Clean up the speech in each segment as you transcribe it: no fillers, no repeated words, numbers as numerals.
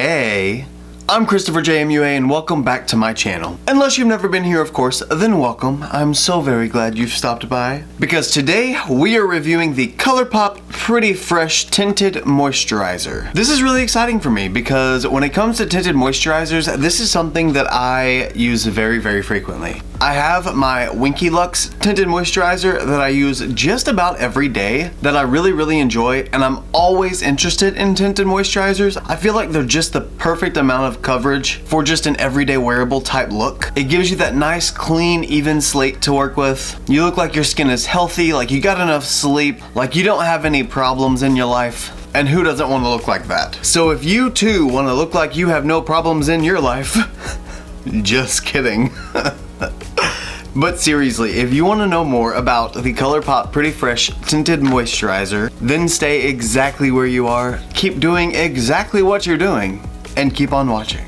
Hey, I'm ChristopherJMUA and welcome back to my channel. Unless you've never been here, of course, then welcome. I'm so very glad you've stopped by. Because today we are reviewing the Colourpop Pretty Fresh Tinted Moisturizer. This is really exciting for me because when it comes to tinted moisturizers, this is something that I use very, very frequently. I have my Winky Lux tinted moisturizer that I use just about every day that I really, really enjoy, and I'm always interested in tinted moisturizers. I feel like they're just the perfect amount of coverage for just an everyday wearable type look. It gives you that nice, clean, even slate to work with. You look like your skin is healthy, like you got enough sleep, like you don't have any problems in your life. And who doesn't want to look like that? So if you too want to look like you have no problems in your life, just kidding. But seriously, if you want to know more about the Colourpop Pretty Fresh Tinted Moisturizer, then stay exactly where you are, keep doing exactly what you're doing, and keep on watching.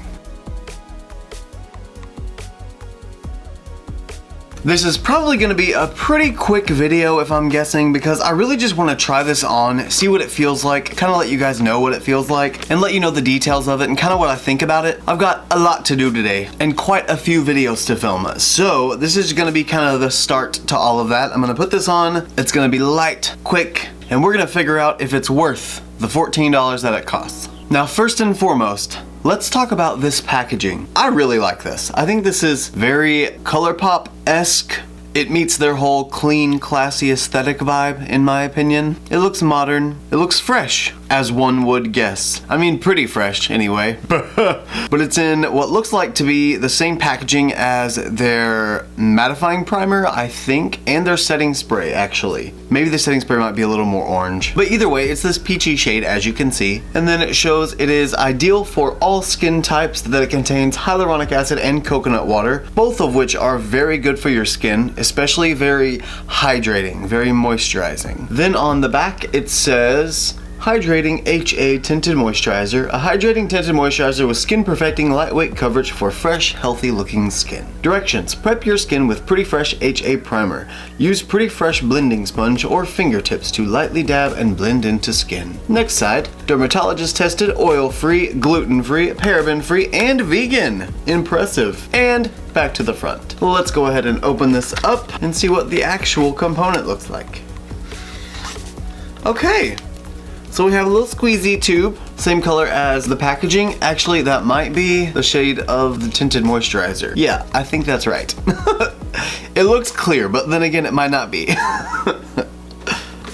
This is probably going to be a pretty quick video if I'm guessing, because I really just want to try this on, see what it feels like, kind of let you guys know what it feels like, and let you know the details of it and kind of what I think about it. I've got a lot to do today and quite a few videos to film, so this is going to be kind of the start to all of that. I'm going to put this on, it's going to be light, quick, and we're going to figure out if it's worth the $14 that it costs. Now, first and foremost, let's talk about this packaging. I really like this. I think this is very Colourpop-esque. It meets their whole clean, classy aesthetic vibe, in my opinion. It looks modern. It looks fresh, as one would guess. I mean, pretty fresh, anyway. But it's in what looks like to be the same packaging as their mattifying primer, I think, and their setting spray, actually. Maybe the setting spray might be a little more orange. But either way, it's this peachy shade, as you can see. And then it shows it is ideal for all skin types, that it contains hyaluronic acid and coconut water, both of which are very good for your skin, especially very hydrating, very moisturizing. Then on the back, it says, Hydrating HA Tinted Moisturizer, a hydrating tinted moisturizer with skin perfecting lightweight coverage for fresh, healthy looking skin. Directions: prep your skin with Pretty Fresh HA Primer. Use Pretty Fresh blending sponge or fingertips to lightly dab and blend into skin. Next side, dermatologist tested, oil free, gluten free, paraben free, and vegan. Impressive. And back to the front. Let's go ahead and open this up and see what the actual component looks like. Okay. So we have a little squeezy tube, same color as the packaging. Actually, that might be the shade of the tinted moisturizer. Yeah, I think that's right. It looks clear, but then again, it might not be.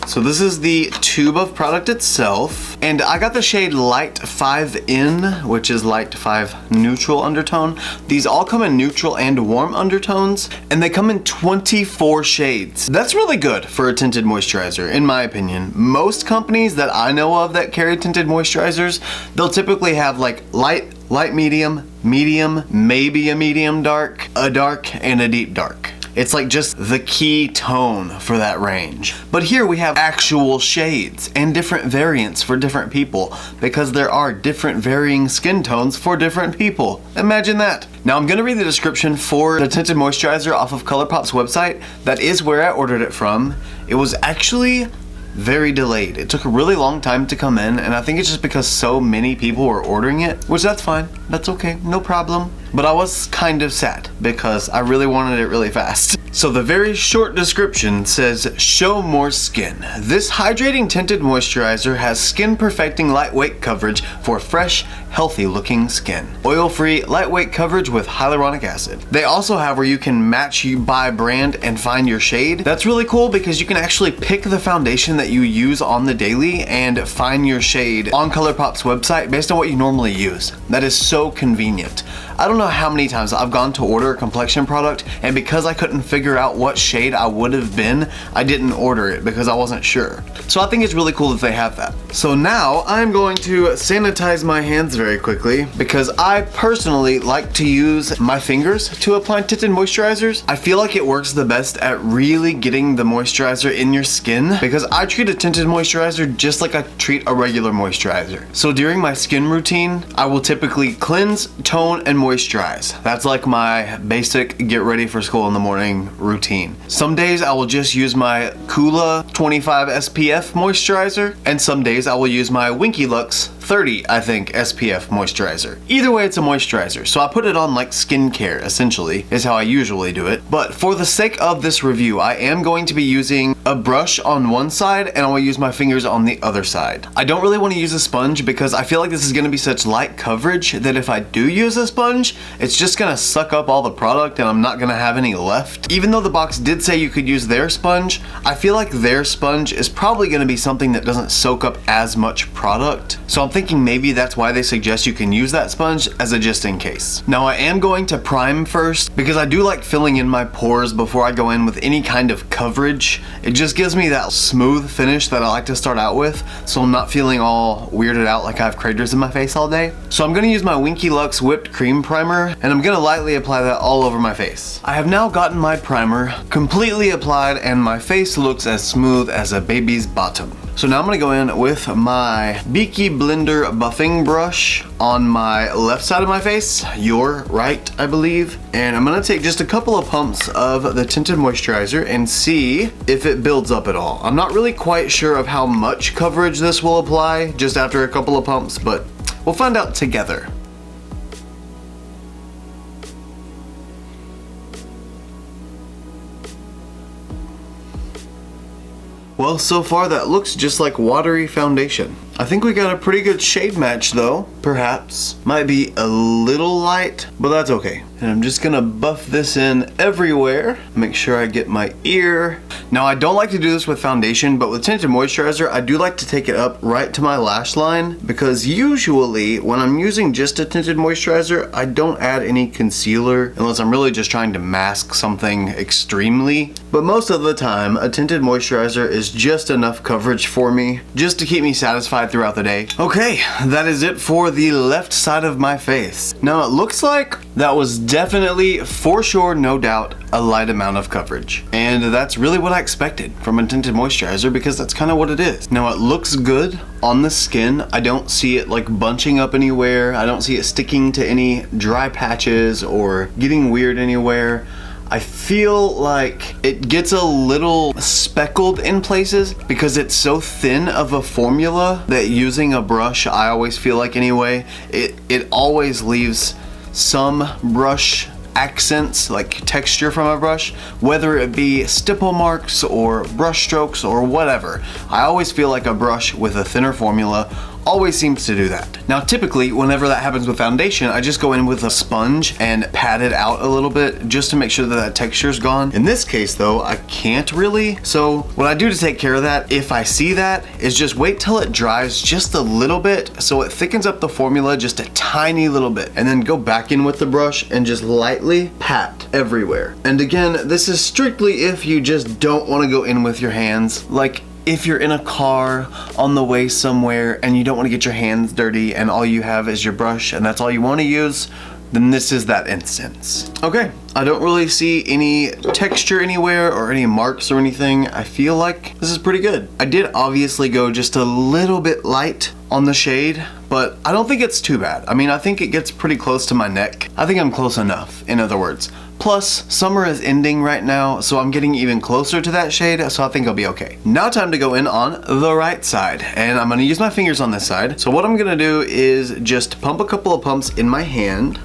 So this is the tube of product itself, and I got the shade Light 5N, which is Light 5 Neutral Undertone. These all come in neutral and warm undertones, and they come in 24 shades. That's really good for a tinted moisturizer, in my opinion. Most companies that I know of that carry tinted moisturizers, they'll typically have like light, medium, maybe a medium dark, a dark, and a deep dark. It's like just the key tone for that range. But here we have actual shades and different variants for different people, because there are different varying skin tones for different people. Imagine that. Now I'm gonna read the description for the tinted moisturizer off of Colourpop's website. That is where I ordered it from. It was actually very delayed. It took a really long time to come in, and I think it's just because so many people were ordering it, which that's fine. That's okay, no problem. But I was kind of sad because I really wanted it really fast. So the very short description says, show more skin. This hydrating tinted moisturizer has skin perfecting lightweight coverage for fresh, healthy looking skin. Oil-free, lightweight coverage with hyaluronic acid. They also have where you can match you by brand and find your shade. That's really cool because you can actually pick the foundation that you use on the daily and find your shade on Colourpop's website based on what you normally use. That is so convenient. I don't know how many times I've gone to order a complexion product, and because I couldn't figure out what shade I would have been, I didn't order it because I wasn't sure. So I think it's really cool that they have that. So now I'm going to sanitize my hands very quickly because I personally like to use my fingers to apply tinted moisturizers. I feel like it works the best at really getting the moisturizer in your skin because I treat a tinted moisturizer just like I treat a regular moisturizer. So during my skin routine, I will typically cleanse, tone, and moisturize. That's like my basic get ready for school in the morning routine. Some days I will just use my Coola 25 SPF moisturizer, and some days I will use my Winky Lux 30, I think, SPF moisturizer. Either way, it's a moisturizer, so I put it on like skincare, essentially, is how I usually do it. But for the sake of this review, I am going to be using a brush on one side and I will use my fingers on the other side. I don't really want to use a sponge because I feel like this is going to be such light coverage that if I do use a sponge, it's just going to suck up all the product and I'm not going to have any left. Even though the box did say you could use their sponge, I feel like their sponge is probably going to be something that doesn't soak up as much product. So I'm thinking maybe that's why they suggest you can use that sponge as a just in case. Now I am going to prime first because I do like filling in my pores before I go in with any kind of coverage. It just gives me that smooth finish that I like to start out with, so I'm not feeling all weirded out like I have craters in my face all day. So I'm going to use my Winky Lux whipped cream primer and I'm going to lightly apply that all over my face. I have now gotten my primer completely applied and my face looks as smooth as a baby's bottom. So now I'm gonna go in with my Beaky Blender buffing brush on my left side of my face, your right, I believe. And I'm gonna take just a couple of pumps of the Tinted Moisturizer and see if it builds up at all. I'm not really quite sure of how much coverage this will apply just after a couple of pumps, but we'll find out together. Well, so far that looks just like watery foundation. I think we got a pretty good shade match though, perhaps. Might be a little light, but that's okay. And I'm just gonna buff this in everywhere. Make sure I get my ear. Now I don't like to do this with foundation, but with Tinted Moisturizer, I do like to take it up right to my lash line because usually when I'm using just a Tinted Moisturizer, I don't add any concealer unless I'm really just trying to mask something extremely. But most of the time, a Tinted Moisturizer is just enough coverage for me, just to keep me satisfied throughout the day. Okay, that is it for the left side of my face. Now it looks like that was definitely, for sure, no doubt, a light amount of coverage. And that's really what I expected from a Tinted Moisturizer because that's kind of what it is. Now it looks good on the skin. I don't see it like bunching up anywhere. I don't see it sticking to any dry patches or getting weird anywhere. I feel like it gets a little speckled in places because it's so thin of a formula that using a brush, I always feel like anyway, it always leaves some brush accents, like texture from a brush, whether it be stipple marks or brush strokes or whatever. I always feel like a brush with a thinner formula always seems to do that. Now typically whenever that happens with foundation, I just go in with a sponge and pat it out a little bit just to make sure that that texture's gone. In this case though, I can't really. So what I do to take care of that, if I see that, is just wait till it dries just a little bit so it thickens up the formula just a tiny little bit, and then go back in with the brush and just lightly pat everywhere. And again, this is strictly if you just don't want to go in with your hands. Like if you're in a car on the way somewhere and you don't want to get your hands dirty and all you have is your brush and that's all you want to use, then this is that instance. Okay, I don't really see any texture anywhere or any marks or anything. I feel like this is pretty good. I did obviously go just a little bit light on the shade, but I don't think it's too bad. I mean, I think it gets pretty close to my neck. I think I'm close enough, in other words. Plus, summer is ending right now, so I'm getting even closer to that shade, so I think I'll be okay. Now time to go in on the right side, and I'm gonna use my fingers on this side. So what I'm gonna do is just pump a couple of pumps in my hand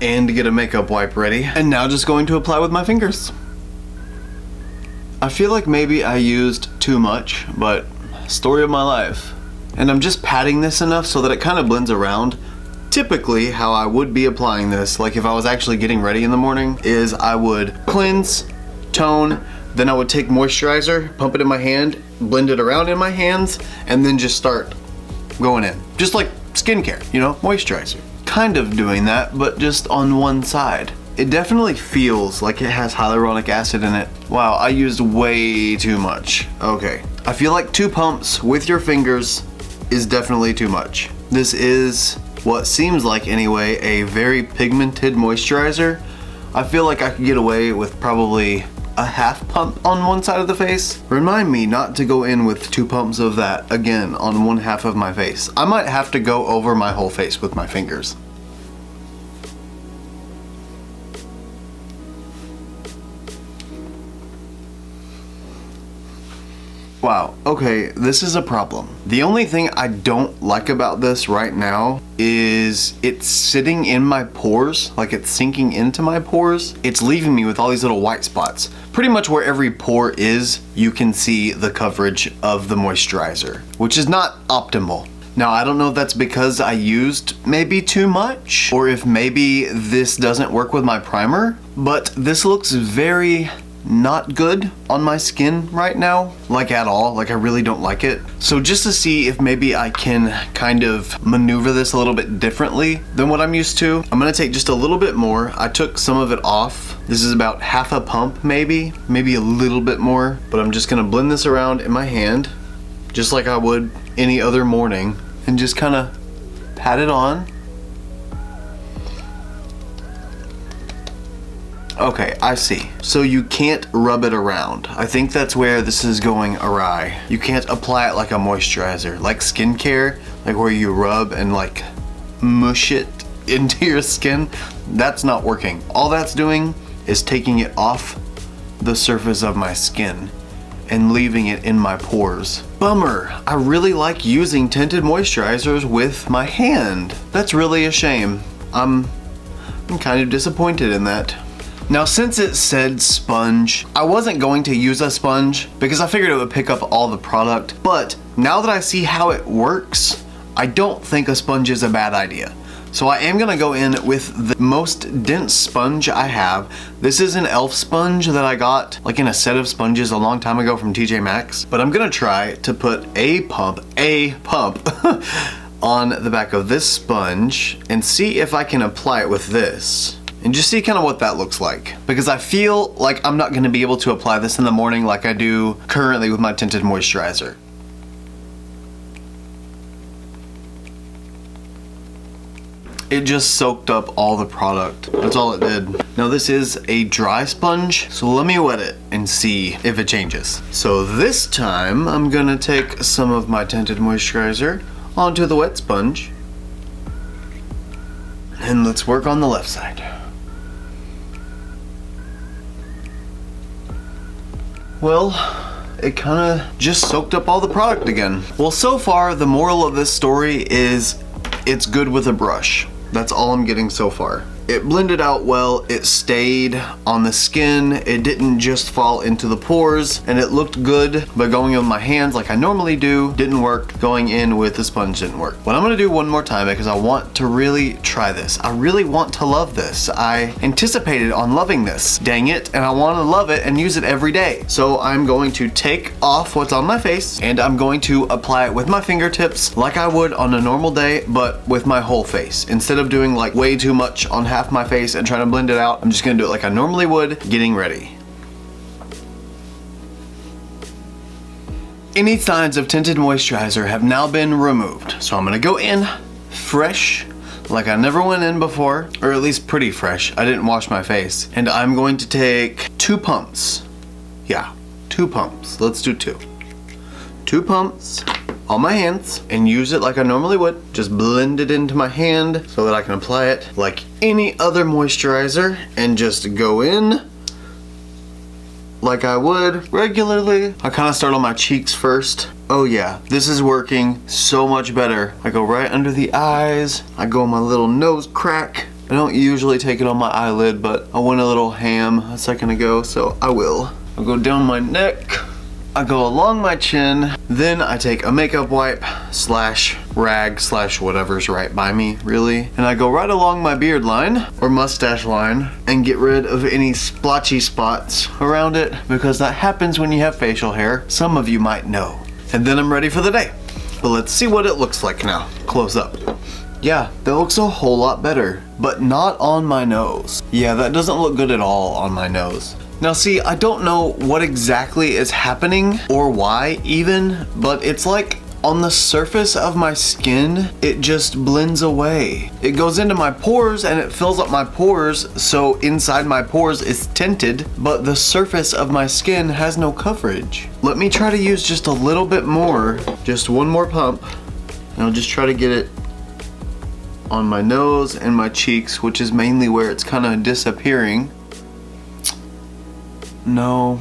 and get a makeup wipe ready. And now just going to apply with my fingers. I feel like maybe I used too much, but story of my life. And I'm just patting this enough so that it kind of blends around. Typically, how I would be applying this, like if I was actually getting ready in the morning, is I would cleanse, tone, then I would take moisturizer, pump it in my hand, blend it around in my hands, and then just start going in. Just like skincare, you know, moisturizer. Kind of doing that, but just on one side. It definitely feels like it has hyaluronic acid in it. Wow, I used way too much. Okay, I feel like 2 pumps with your fingers is definitely too much. This is what seems like anyway a very pigmented moisturizer. I feel like I could get away with probably a half pump on one side of the face. Remind me not to go in with 2 pumps of that again on one half of my face. I might have to go over my whole face with my fingers. Wow, okay, this is a problem. The only thing I don't like about this right now is it's sitting in my pores, like it's sinking into my pores. It's leaving me with all these little white spots. Pretty much where every pore is, you can see the coverage of the moisturizer, which is not optimal. Now, I don't know if that's because I used maybe too much, or if maybe this doesn't work with my primer, but this looks very not good on my skin right now, like at all. Like I really don't like it. So just to see if maybe I can kind of maneuver this a little bit differently than what I'm used to, I'm gonna take just a little bit more. I took some of it off. This is about half a pump, maybe a little bit more, but I'm just gonna blend this around in my hand, just like I would any other morning, and just kind of pat it on. Okay, I see. So you can't rub it around. I think that's where this is going awry. You can't apply it like a moisturizer, like skincare, like where you rub and like mush it into your skin. That's not working. All that's doing is taking it off the surface of my skin and leaving it in my pores. Bummer. I really like using tinted moisturizers with my hand. That's really a shame. I'm kind of disappointed in that. Now, since it said sponge, I wasn't going to use a sponge because I figured it would pick up all the product, but now that I see how it works, I don't think a sponge is a bad idea. So I am gonna go in with the most dense sponge I have. This is an e.l.f. sponge that I got like in a set of sponges a long time ago from TJ Maxx, but I'm gonna try to put a pump on the back of this sponge and see if I can apply it with this. And just see kind of what that looks like. Because I feel like I'm not gonna be able to apply this in the morning like I do currently with my tinted moisturizer. It just soaked up all the product. That's all it did. Now this is a dry sponge, so let me wet it and see if it changes. So this time I'm gonna take some of my tinted moisturizer onto the wet sponge. And let's work on the left side. Well, it kind of just soaked up all the product again. Well, so far, the moral of this story is it's good with a brush. That's all I'm getting so far. It blended out well, it stayed on the skin, it didn't just fall into the pores, and it looked good, but going in with my hands like I normally do didn't work. Going in with the sponge didn't work. But I'm gonna do one more time because I want to really try this. I really want to love this. I anticipated on loving this, dang it, and I want to love it and use it every day. So I'm going to take off what's on my face and I'm going to apply it with my fingertips like I would on a normal day, but with my whole face. Instead of doing like way too much on half my face and trying to blend it out, I'm just gonna do it like I normally would, getting ready. Any signs of tinted moisturizer have now been removed. So I'm gonna go in fresh, like I never went in before, or at least pretty fresh. I didn't wash my face. And I'm going to take 2 pumps. Yeah, 2 pumps. Let's do 2. 2 pumps on my hands and use it like I normally would. Just blend it into my hand so that I can apply it like any other moisturizer and just go in like I would regularly. I kind of start on my cheeks first. Oh yeah, this is working so much better. I go right under the eyes. I go on my little nose crack. I don't usually take it on my eyelid, but I went a little ham a second ago, so I will. I'll go down my neck. I go along my chin, then I take a makeup wipe slash rag slash whatever's right by me, really, and I go right along my beard line or mustache line and get rid of any splotchy spots around it, because that happens when you have facial hair. Some of you might know. And then I'm ready for the day. But let's see what it looks like now, close up. Yeah, that looks a whole lot better, but not on my nose. Yeah, that doesn't look good at all on my nose. Now see, I don't know what exactly is happening or why even, but it's like on the surface of my skin, it just blends away. It goes into my pores and it fills up my pores, so inside my pores is tinted, but the surface of my skin has no coverage. Let me try to use just a little bit more, just one more pump, and I'll just try to get it on my nose and my cheeks, which is mainly where it's kind of disappearing. No,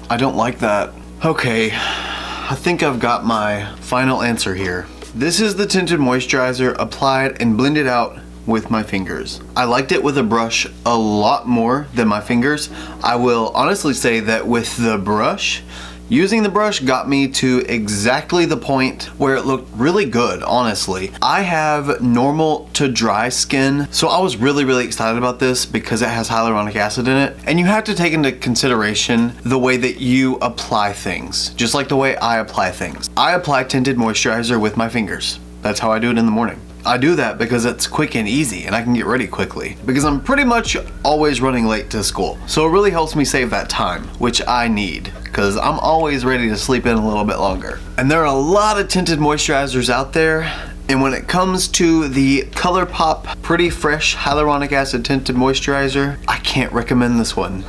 I don't like that. Okay, I think I've got my final answer here. This is the Tinted Moisturizer applied and blended out with my fingers. I liked it with a brush a lot more than my fingers. I will honestly say that with the brush, using the brush got me to exactly the point where it looked really good, honestly. I have normal to dry skin, so I was really excited about this because it has hyaluronic acid in it. And you have to take into consideration the way that you apply things, just like the way I apply things. I apply tinted moisturizer with my fingers. That's how I do it in the morning. I do that because it's quick and easy and I can get ready quickly because I'm pretty much always running late to school. So it really helps me save that time, which I need because I'm always ready to sleep in a little bit longer. And there are a lot of tinted moisturizers out there. And when it comes to the Colourpop Pretty Fresh Hyaluronic Acid Tinted Moisturizer, I can't recommend this one.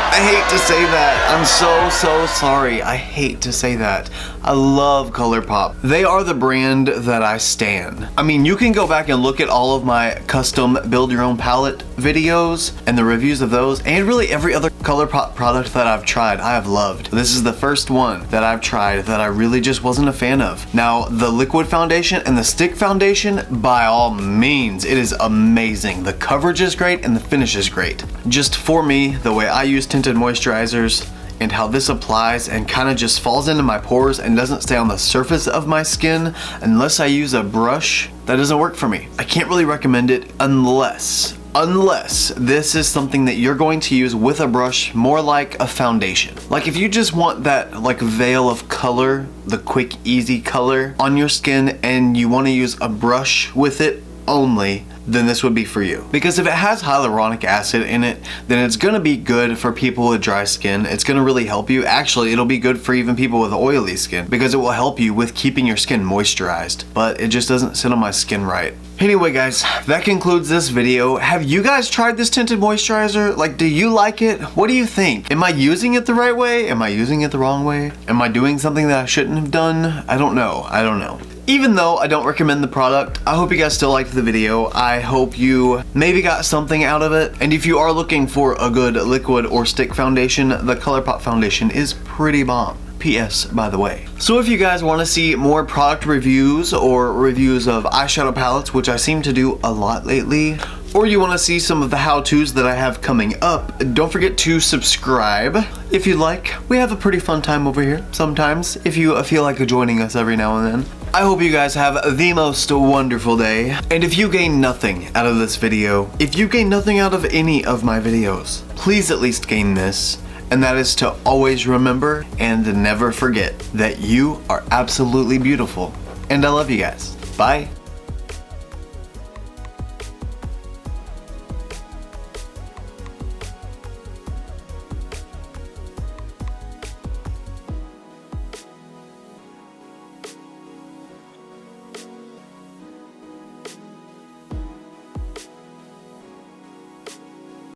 I hate to say that. I'm so sorry. I hate to say that. I love Colourpop. They are the brand that I stan. I mean, you can go back and look at all of my custom build your own palette videos and the reviews of those, and really every other Colourpop product that I've tried, I have loved. This is the first one that I've tried that I really just wasn't a fan of. Now, the liquid foundation and the stick foundation, by all means, it is amazing. The coverage is great and the finish is great. Just for me, the way I use tinted moisturizers and how this applies and kind of just falls into my pores and doesn't stay on the surface of my skin unless I use a brush, that doesn't work for me. I can't really recommend it unless this is something that you're going to use with a brush, more like a foundation. Like if you just want that like veil of color, the quick easy color on your skin, and you want to use a brush with it only, then this would be for you. Because if it has hyaluronic acid in it, then it's gonna be good for people with dry skin. It's gonna really help you. Actually, it'll be good for even people with oily skin because it will help you with keeping your skin moisturized. But it just doesn't sit on my skin right. Anyway guys, that concludes this video. Have you guys tried this tinted moisturizer? Like, do you like it? What do you think? Am I using it the right way? Am I using it the wrong way? Am I doing something that I shouldn't have done? I don't know. Even though I don't recommend the product, I hope you guys still liked the video. I hope you maybe got something out of it. And if you are looking for a good liquid or stick foundation, the Colourpop foundation is pretty bomb. PS, by the way. So if you guys want to see more product reviews or reviews of eyeshadow palettes, which I seem to do a lot lately, or you want to see some of the how-tos that I have coming up, don't forget to subscribe if you'd like. We have a pretty fun time over here sometimes, if you feel like joining us every now and then. I hope you guys have the most wonderful day. And if you gain nothing out of this video, if you gain nothing out of any of my videos, please at least gain this. And that is to always remember and never forget that you are absolutely beautiful. And I love you guys. Bye.